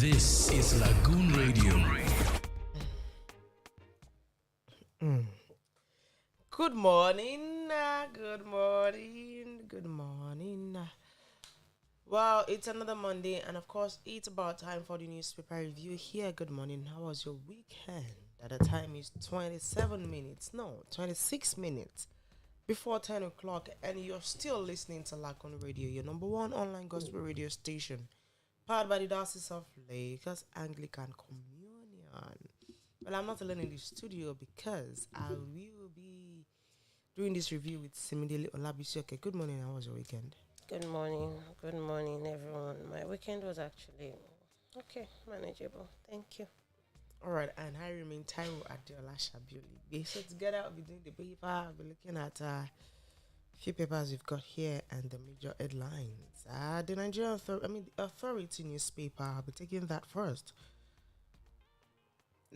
This is Lagoon Radio. Good morning, good morning, good morning. Well, it's another Monday, and of course, it's about time for the newspaper review here. Good morning. How was your weekend? At the time is 26 minutes before 10 o'clock, and you're still listening to Lagoon Radio, your number one online gospel radio station, powered by the Diocese of Lagos Anglican Communion. Well, I'm not alone in the studio because I will be doing this review with Simidele Olabisioke. Good morning. How was your weekend? Good morning, everyone. My weekend was actually okay, manageable. Thank you. All right, and I remain Taiwo Adeola Shabioli. So together we'll be doing the paper. I'll be looking at a few papers we've got here and the major headlines. The Nigerian Authority newspaper. I'll be taking that first.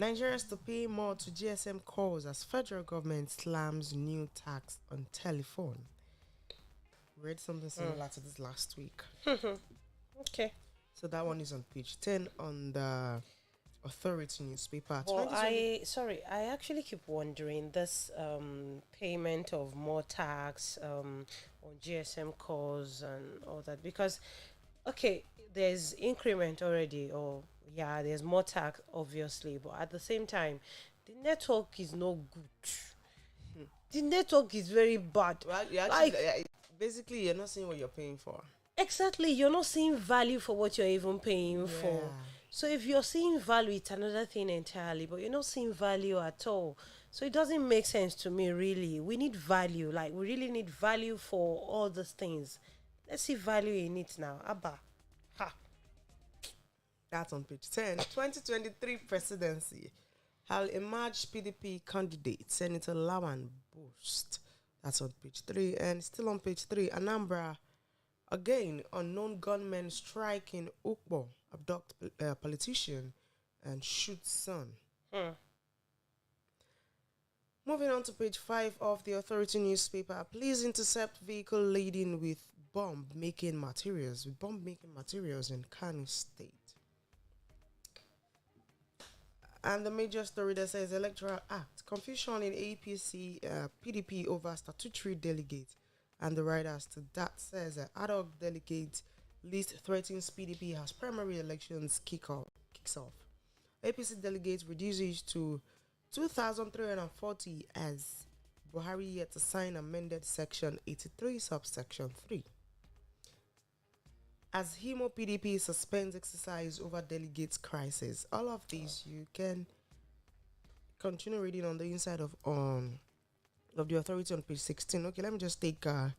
Nigerians to pay more to GSM calls as federal government slams new tax on telephone. Read something similar to this last week. Okay. So that one is on page 10 on the Authority newspaper. Well, I actually keep wondering this payment of more tax on GSM calls and all that, because there's increment already, there's more tax obviously, but at the same time the network is no good. The network is very bad. Well, basically you're not seeing what you're paying for. Exactly, you're not seeing value for what you're even paying for. So if you're seeing value, it's another thing entirely, but you're not seeing value at all. So it doesn't make sense to me, really. We need value. Like, we really need value for all these things. Let's see value in it now. Abba. Ha. That's on page 10. 2023 presidency. I'll emerge PDP candidate, Senator Lawan Boost. That's on page 3. And still on page 3, Anambra. Again, unknown gunmen strike in Ukbo, abduct politician and shoot son. Moving on to page 5 of the Authority newspaper. Please intercept vehicle laden with bomb-making materials in Kano State. And the major story that says Electoral Act. Confusion in APC, PDP over statutory delegates. And the writers to that says ad hoc delegate list threatens PDP as primary elections kicks off. APC delegates reduces to 2,340 as Buhari yet to sign amended section 83 subsection 3. As Himo PDP suspends exercise over delegates crisis. All of these you can continue reading on the inside of the Authority on page 16. Okay, let me just take a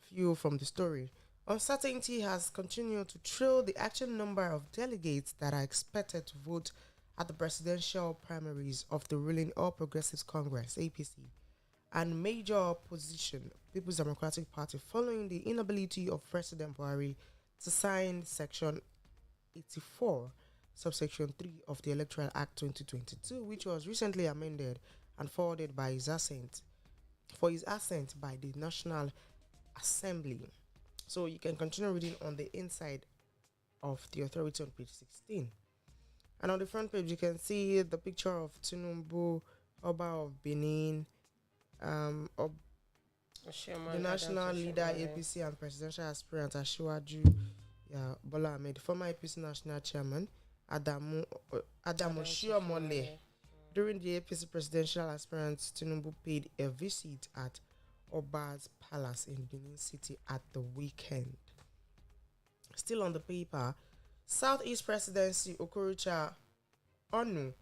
few from the story. Uncertainty has continued to trail the actual number of delegates that are expected to vote at the presidential primaries of the ruling All Progressives Congress, APC, and major opposition, People's Democratic Party, following the inability of President Buhari to sign Section 84, subsection 3 of the Electoral Act 2022, which was recently amended and forwarded by his assent by the National Assembly. So you can continue reading on the inside of the Authority on page 16. And on the front page, you can see the picture of Tinubu, Oba of Benin, the national leader, APC, and presidential aspirant Asiwaju Bola Ahmed, former APC national chairman Adamu Oshiomhole. During the APC presidential aspirant, Tinubu paid a visit at Oba's Palace in Benin City at the weekend. Still on the paper, Southeast Presidency Okorocha Onu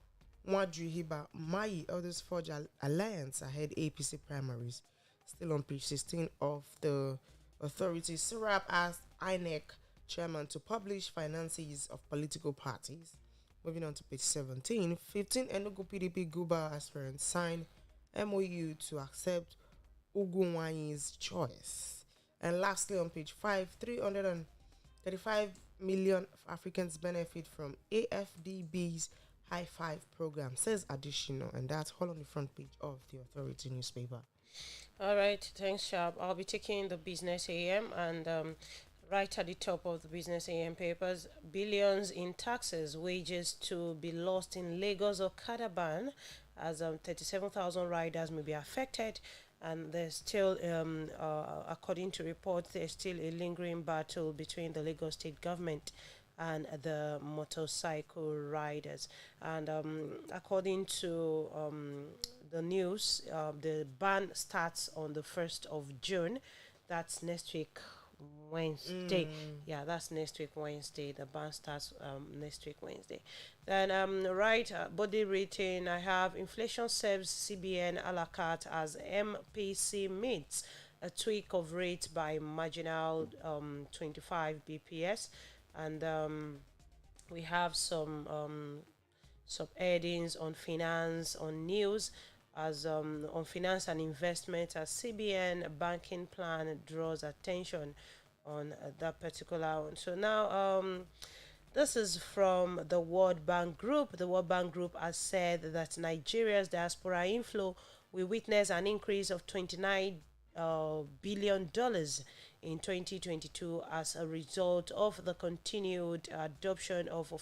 Nwajuhiba Mayi Elders Forge Alliance ahead APC primaries. Still on page 16 of the Authority, Sirap asked INEC chairman to publish finances of political parties. Moving on to page 17, 15 Enugu PDP Guba aspirants signed MOU to accept Ugunwanyi's choice. And lastly, on page 5, 335 million Africans benefit from AFDB's High Five program, says additional, and that's all on the front page of the Authority newspaper. All right, thanks, Sharp. I'll be taking the Business AM, and Right at the top of the Business AM papers, billions in taxes, wages to be lost in Lagos or Cadaban, as 37,000 riders may be affected. And there's still, according to reports, there's still a lingering battle between the Lagos state government and the motorcycle riders. And according to the news, the ban starts on the 1st of June. That's next week, Wednesday. Yeah, that's next week Wednesday. The ban starts next week Wednesday. Then right body rating. I have inflation serves CBN a la carte as MPC meets a tweak of rate by marginal 25 BPS, and we have some headings on finance, on news, as on finance and investment, as CBN banking plan draws attention on that particular one. So now, this is from the World Bank Group. The World Bank Group has said that Nigeria's diaspora inflow will witness an increase of $29 billion in 2022 as a result of the continued adoption of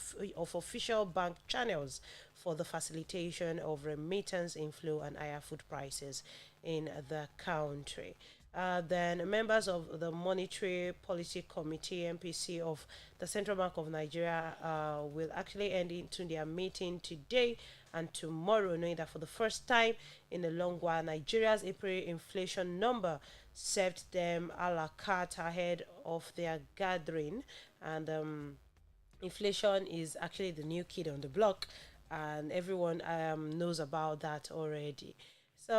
official bank channels for the facilitation of remittance inflow and higher food prices in the country. Then members of the Monetary Policy Committee (MPC) of the Central Bank of Nigeria will actually end into their meeting today and tomorrow, knowing that for the first time in a long while, Nigeria's April inflation number served them a la carte ahead of their gathering. And inflation is actually the new kid on the block, and everyone knows about that already. So,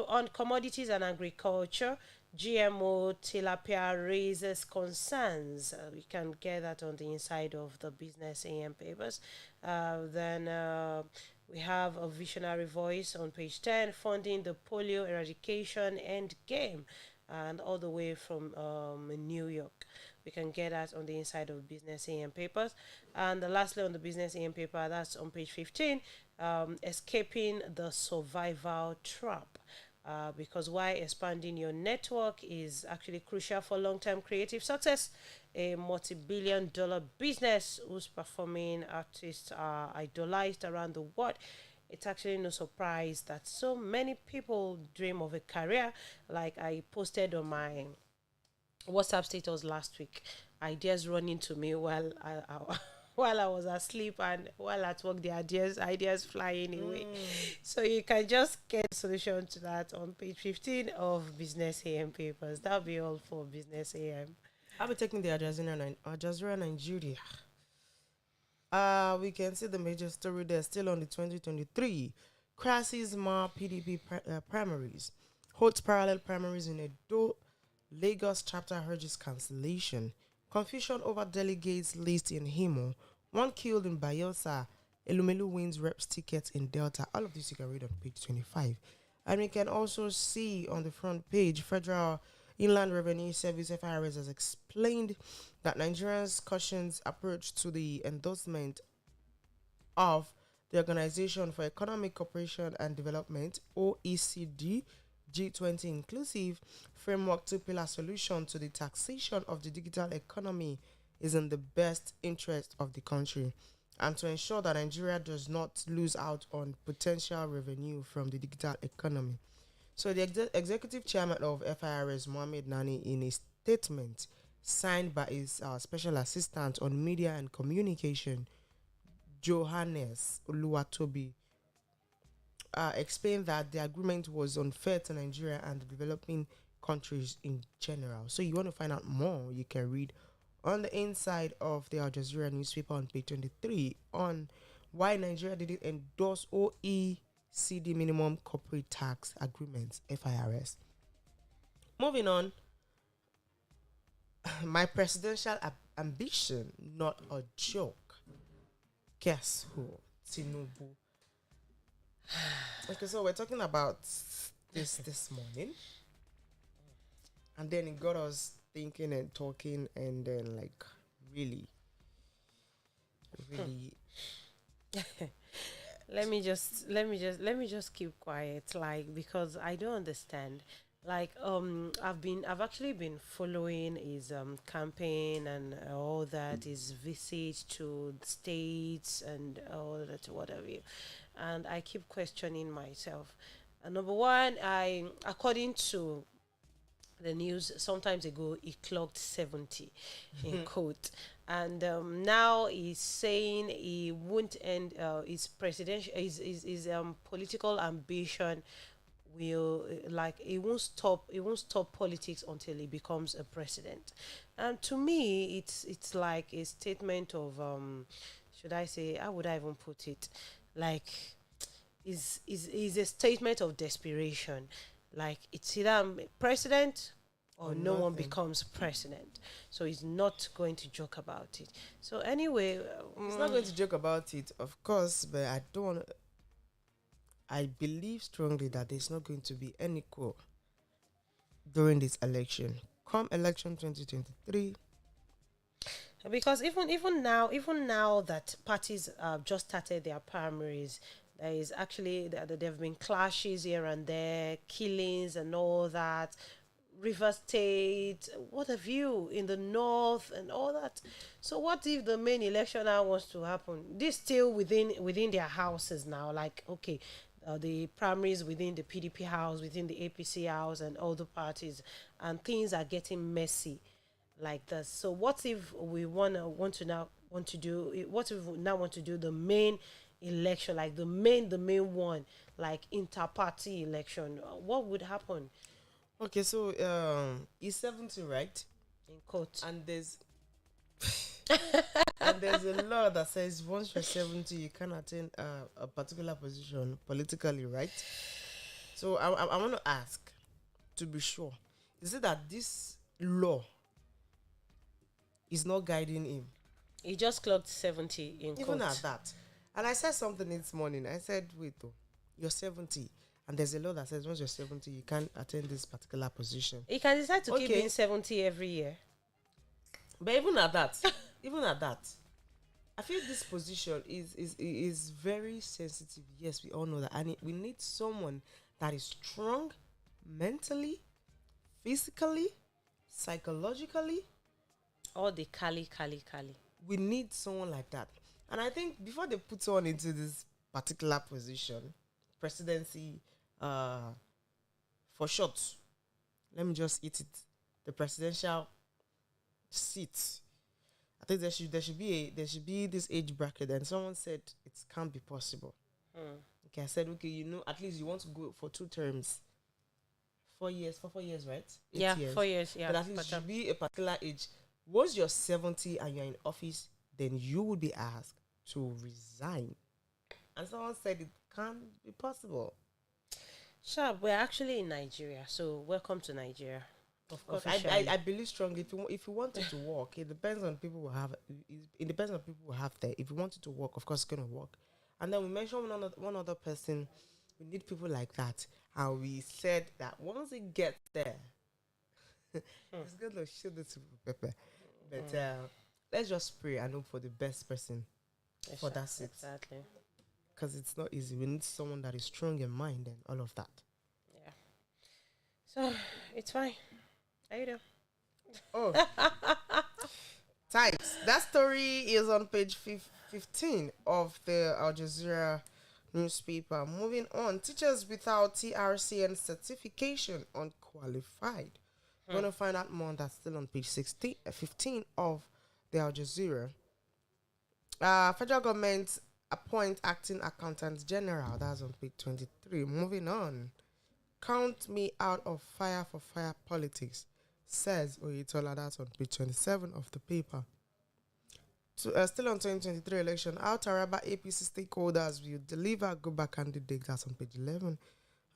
on commodities and agriculture, GMO tilapia raises concerns. We can get that on the inside of the Business AM papers. Then we have a visionary voice on page 10, funding the polio eradication end game, and all the way from New York. We can get that on the inside of Business AM papers. And lastly, on the Business AM paper, that's on page 15, escaping the survival trap. Because why expanding your network is actually crucial for long-term creative success. A multi-billion-dollar business whose performing artists are idolized around the world. It's actually no surprise that so many people dream of a career. Like I posted on my WhatsApp status last week, ideas running to me while while I was asleep, and while at work the ideas flying away. So you can just get a solution to that on page 15 of Business AM papers. That'll be all for Business AM. I'll be taking the Al Jazeera Nigeria. We can see the major story there still on the 2023 crisis mar PDP primaries. Holds parallel primaries in Edo. Lagos chapter urges cancellation. Confusion over delegates list in Himo. One killed in Bayelsa. Elumelu wins reps tickets in Delta. All of this you can read on page 25. And we can also see on the front page, Federal Inland Revenue Service (FIRS) has explained that Nigeria's cautions approach to the endorsement of the Organization for Economic Cooperation and Development (OECD) G20 inclusive framework two-pillar solution to the taxation of the digital economy is in the best interest of the country, and to ensure that Nigeria does not lose out on potential revenue from the digital economy. So the executive chairman of FIRS, Mohammed Nani, in a statement signed by his special assistant on media and communication, Johannes Oluwatobi, explained that the agreement was unfair to Nigeria and the developing countries in general. So you want to find out more, you can read on the inside of the Al Jazeera newspaper on page 23 on why Nigeria didn't endorse OECD minimum corporate tax agreements, FIRS. Moving on, my presidential ambition, not a joke. Guess who? Tinubu. Okay, so we're talking about this morning, and then it got us thinking and talking, and then like really Let me just keep quiet, like, because I don't understand. Like I've actually been following his campaign and all that, his visits to the states and all that, whatever you, and I keep questioning myself. Number one, I according to the news sometimes ago, he clocked 70 in quote, and now he's saying he won't end his presidential his political ambition will like he won't stop politics until he becomes a president. And to me it's like a statement of should I say, how would I even put it, like is a statement of desperation. Like it's either I'm president or Or no one nothing. becomes president. So he's not going to joke about it. So anyway, He's not going to joke about it, of course, but I don't want. I believe strongly that there's not going to be any coup during this election. Come election 2023. because even now that parties have just started their primaries, there is actually there have been clashes here and there, killings and all that. River State, what have you in the north and all that. So what if the main election now wants to happen? This still within their houses now. Like okay, the primaries within the PDP house, within the APC house, and all the parties, and things are getting messy like this. So what if we want to do? What if we now want to do the main election, like the main one, like inter-party election? What would happen Okay, so he's 70, right? in court? And there's a law that says once you're 70, you can attain a particular position politically, right? So I want to ask, to be sure, is it that this law is not guiding him? He just clocked 70 in Even court. at that. And I said something this morning. I said, wait, oh, you're 70. And there's a law that says once you're 70, you can't attain this particular position. He can decide to keep Okay. being 70 every year. But even at that, even at that, I feel this position is very sensitive. Yes, we all know that. And we need someone that is strong mentally, physically, psychologically. All the Kali. We need someone like that. And I think before they put someone into this particular position, presidency, for short, let me just eat it, the presidential seat. I think there should be this age bracket, and someone said it can't be possible. Okay, I said okay, at least you want to go for 2 terms, 4 years, for 4 years, right? 8 Yeah, years. 4 years. Yeah, But at least it should be a particular age. Once you're 70 and you're in office, then you will be asked to resign. And someone said it can't be possible. sure. We're actually in Nigeria, so welcome to Nigeria. Of course, Officially. I believe strongly if you want it to work, it depends on people who have it depends on people who have there. If you want it to work, of course, it's gonna work. And then we mentioned one other person. We need people like that, and we said that once it gets there, it's gonna shoot it to pepper. But let's just pray and hope for the best person for that seat, Exactly. because it's not easy. We need someone that is strong in mind and all of that. Yeah. So it's fine. How you doing? Oh, thanks. That story is on page 15 of the Al Jazeera newspaper. Moving on, teachers without TRCN certification unqualified. We're going to find out more on that still on page 15 of the Al Jazeera. Federal government appoint acting accountant general. That's on page 23. Moving on. Count me out of fire for fire politics, says Oyetola. That's on page 27 of the paper. So, still on 2023 election, how Taraba APC stakeholders will deliver go-back candidate. That's on page 11.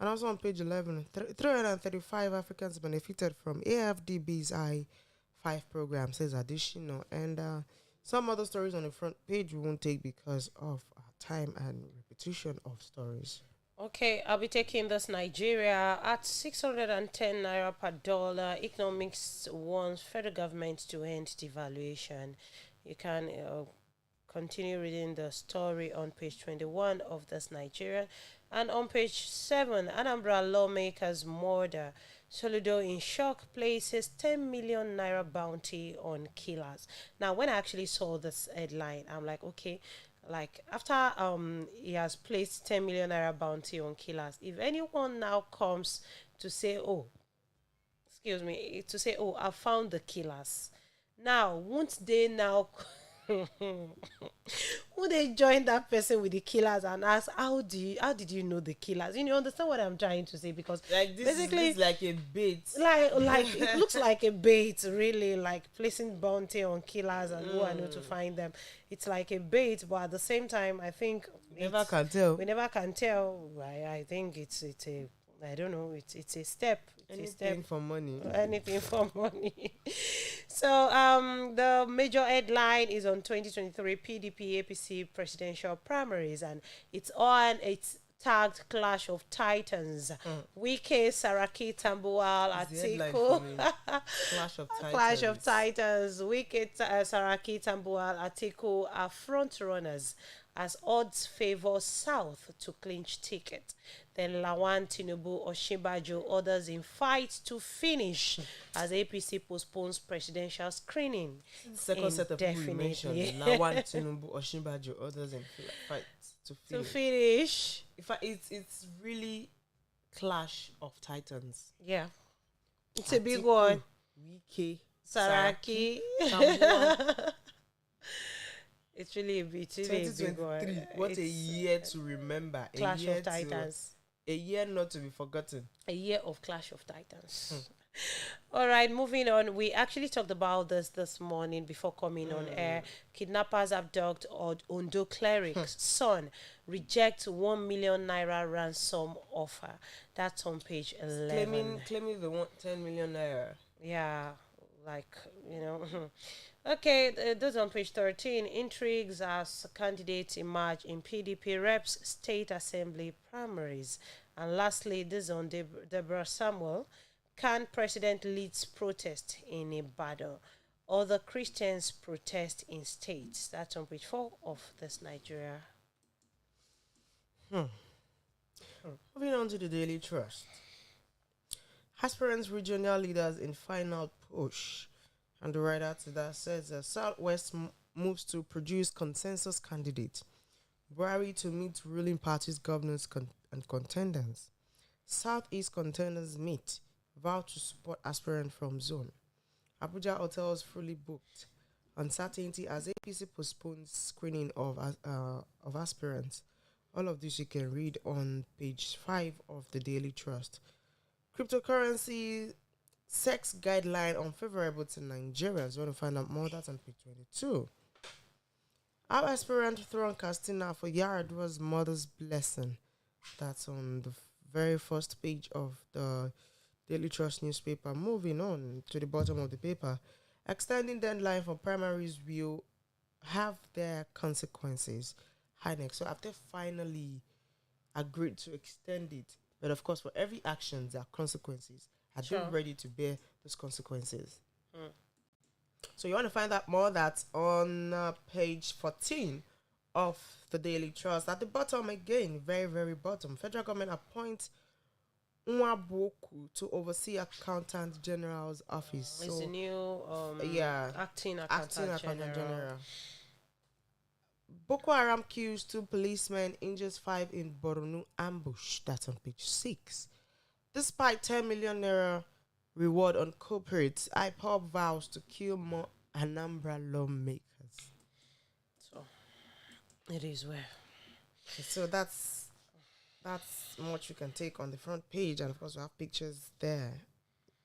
And also on page 11, 335 Africans benefited from AFDB's I-5 program, says additional. And some other stories on the front page we won't take because of time and repetition of stories. Okay, I'll be taking this. Nigeria at 610 naira per dollar. Economics wants federal government to end devaluation. You can continue reading the story on page 21 of this Nigerian. And on page 7, Anambra lawmakers murder. Soludo in shock places 10 million naira bounty on killers. Now, when I actually saw this headline, I'm like, okay, like after he has placed 10 million naira bounty on killers, if anyone now comes to say, oh, excuse me, to say, oh, I found the killers. Now, won't they now would they join that person with the killers and ask, how did you know the killers? You understand what I'm trying to say? Because Like this is like a bait. like it looks like a bait, really, like placing bounty on killers and who I know to find them. It's like a bait, but at the same time, I think Never can tell. we never can tell. I think it's a, I don't know. It's a step. It's a step. Anything for money. Anything for money. So the major headline is on 2023 PDP APC presidential primaries, and it's tagged Clash of Titans. Wike, Saraki, Tambuwal, It's the headline Atiku. for me. Clash of Titans. Clash of Titans. Wike, Saraki, Tambuwal, Atiku are front runners as odds favor South to clinch ticket. Then Lawan, Tinubu, Osinbajo, others in fight to finish as APC postpones presidential screening. Second set of people you mentioned. Lawan, Tinubu, Osinbajo, others in fight to To finish. finish. In fact, it's really Clash of Titans. Yeah. It's a big Atiku, one. Wike, Saraki. Tambuwal. It's really a big one. 2023. What a It's year to remember. Clash a year of Titans. A year not to be forgotten. A year of Clash of Titans. All right, moving on. We actually talked about this morning before coming on air. Kidnappers abduct Ondo cleric's son, reject 1 million naira ransom offer. That's on page 11. Claiming 10 million naira. Yeah, like, Okay, those on page 13. Intrigues as candidates emerge in PDP reps state assembly primaries. And lastly, this on Deborah Samuel. Can president leads protest in Ibadan? Other Christians protest in states. That's on page 4 of this Nigeria. Moving on to the Daily Trust. Aspirants regional leaders in final push. And the writer to that says Southwest moves to produce consensus candidate. Buhari to meet ruling parties, governors and contenders. Southeast contenders meet. Vow to support aspirant from zone. Abuja hotels fully booked. Uncertainty as APC postpones screening of aspirants. All of this you can read on page 5 of the Daily Trust. Cryptocurrency sex guideline unfavorable to Nigerians. You want to find out more? That's on page 22. Our aspirant throne Castina for Yaradwa's mother's blessing. That's on the very first page of the Daily Trust newspaper. Moving on to the bottom of the paper. Extending deadline for primaries will have their consequences. Highness. So after finally agreed to extend it, but of course for every action there are consequences. Are they ready to bear those consequences? So you want to find out more? That's on page 14 of the Daily Trust. At the bottom again, very, very bottom, federal government appoints Nwabuoku to oversee Accountant General's office. It's So, the new acting accountant general. Boko Haram kills 2 policemen, injures 5 in Borno ambush. That's on page 6. Despite 10 million naira reward on corporates, IPOB vows to kill more Anambra lawmakers. So it is well. So that's much you can take on the front page, and of course we have pictures there.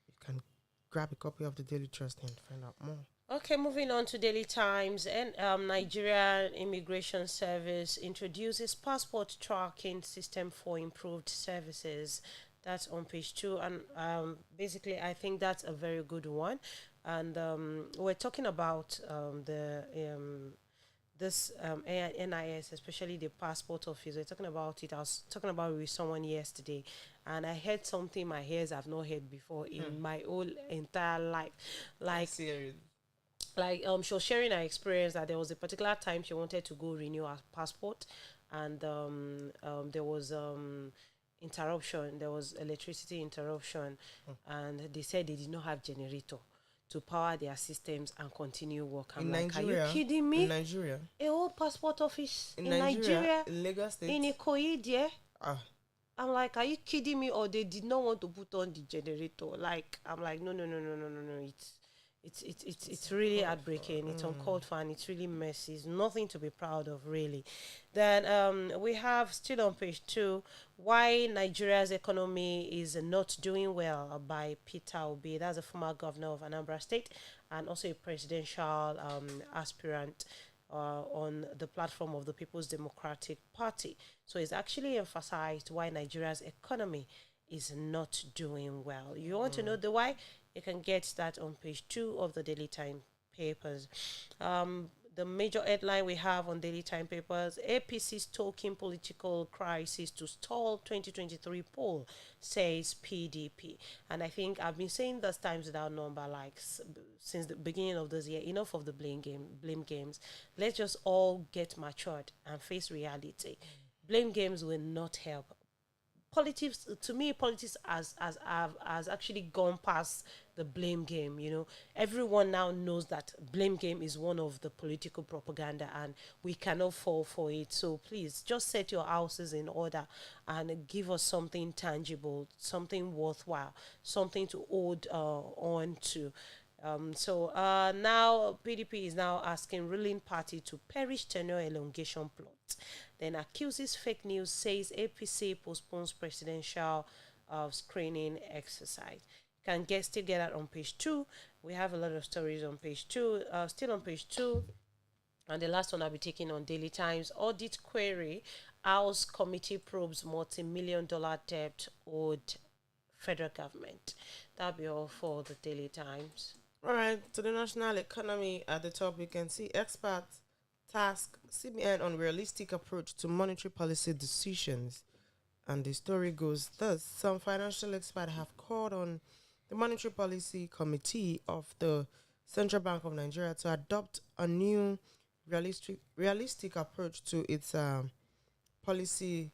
You can grab a copy of the Daily Trust and find out more. Okay, moving on to Daily Times. And Nigerian Immigration Service introduces passport tracking system for improved services. That's on page 2, and basically I think that's a very good one. And we're talking about this NIS, especially the passport office. We're talking about it. I was talking about it with someone yesterday, and I heard something my ears have not heard before in my whole entire life. She was sharing her experience that there was a particular time she wanted to go renew her passport, and there was interruption. There was electricity interruption, and they said they did not have generator to power their systems and continue work. I'm In like, Nigeria, are you kidding in me? Nigeria, A whole passport office in in Nigeria, in Lagos State. in Ikoyi there. Ah, I'm like, are you kidding me? Or they did not want to put on the generator? Like, I'm like, no, no, no, no, no, no, no. It's really heartbreaking. It's uncalled for, and it's really messy. It's nothing to be proud of, really. Then we have still on page 2, why Nigeria's economy is not doing well, by Peter Obi. That's a former governor of Anambra State and also a presidential aspirant on the platform of the People's Democratic Party. So it's actually emphasized why Nigeria's economy is not doing well. You want to know the why? You can get that on page 2 of the Daily Time papers. The major headline we have on Daily Time papers: APC stoking political crisis to stall 2023 poll, says PDP. And I think I've been saying this times without number, like since the beginning of this year. Enough of the blame games. Let's just all get matured and face reality. Blame games will not help. Politics, to me, politics has actually gone past the blame game. Everyone now knows that blame game is one of the political propaganda, and we cannot fall for it. So please just set your houses in order and give us something tangible, something worthwhile, something to hold on to. Now PDP is now asking ruling party to perish tenure elongation plot. Then accuses fake news, says APC postpones presidential screening exercise. You can still get that on page 2. We have a lot of stories on page 2. Still on page 2. And the last one I'll be taking on Daily Times: audit query, House committee probes multi-million-dollar debt owed federal government. That'll be all for the Daily Times. all right. To the national economy at the top, you can see experts task CBN on realistic approach to monetary policy decisions. And the story goes thus: some financial experts have called on the Monetary Policy Committee of the Central Bank of Nigeria to adopt a new realistic approach to its policy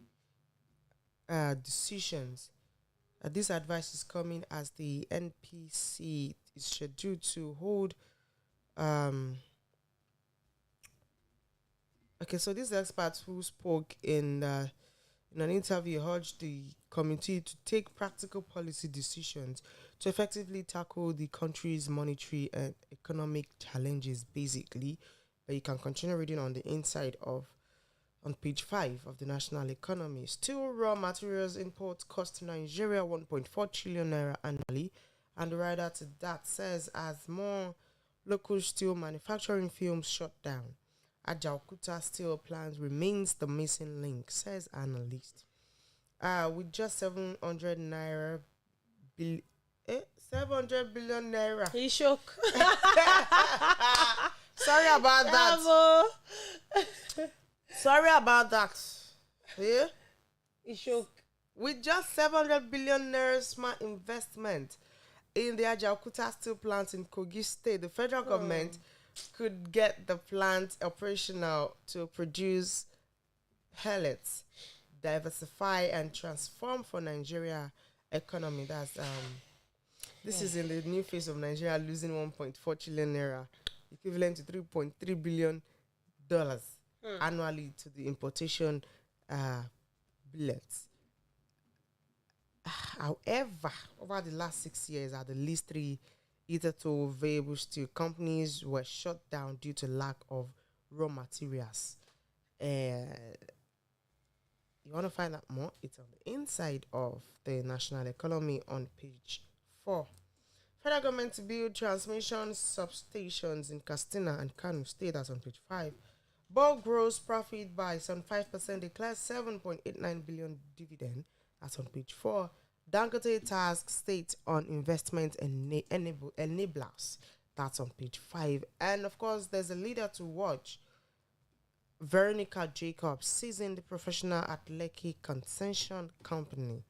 decisions. This advice is coming as the NPC is scheduled to hold. So these experts who spoke in an interview urged the committee to take practical policy decisions to effectively tackle the country's monetary and economic challenges, basically. But you can continue reading on the inside on page 5 of the national economy. Steel raw materials imports cost Nigeria 1.4 trillion naira annually, and the writer to that says as more local steel manufacturing firms shut down, Ajaokuta steel plant remains the missing link, says analyst. With just 700 billion naira. He shook. Sorry about that. Sorry about that. Yeah? He shook. With just 700 billion naira smart investment in the Ajaokuta steel plant in Kogi State, the federal government could get the plant operational to produce pellets, diversify and transform for Nigeria economy. This is in the new phase of Nigeria losing 1.4 trillion naira, equivalent to $3.3 billion annually to the importation billets. However, over the last 6 years, at the least 3 hitherto viable steel companies were shut down due to lack of raw materials. You want to find out more? It's on the inside of the national economy on page 4. Federal government to build transmission substations in Katsina and Kano State, that's on page 5. Bulk gross profit by some 5%, declares 7.89 billion dividend, that's on page 4. Dangote task state on investment and enablers, that's on page 5. And of course, there's a leader to watch. Veronica Jacobs seizing the professional at Lekki Concession Company.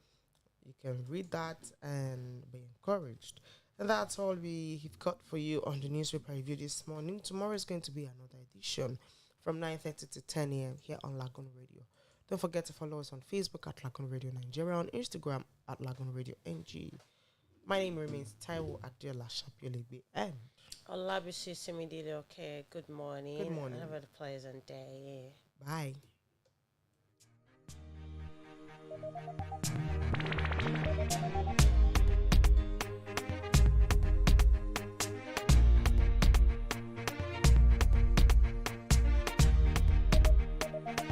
You can read that and be encouraged. And that's all we've got for you on the newspaper review this morning. Tomorrow is going to be another edition from 9:30 to 10 a.m. here on Lagoon Radio. Don't forget to follow us on Facebook at Lagoon Radio Nigeria, on Instagram at Lagoonradio.Ng. My name remains Taiwo Adela Shapiolebe, and Olabisi Simidile, okay, good morning. Good morning. Have a pleasant day. bye.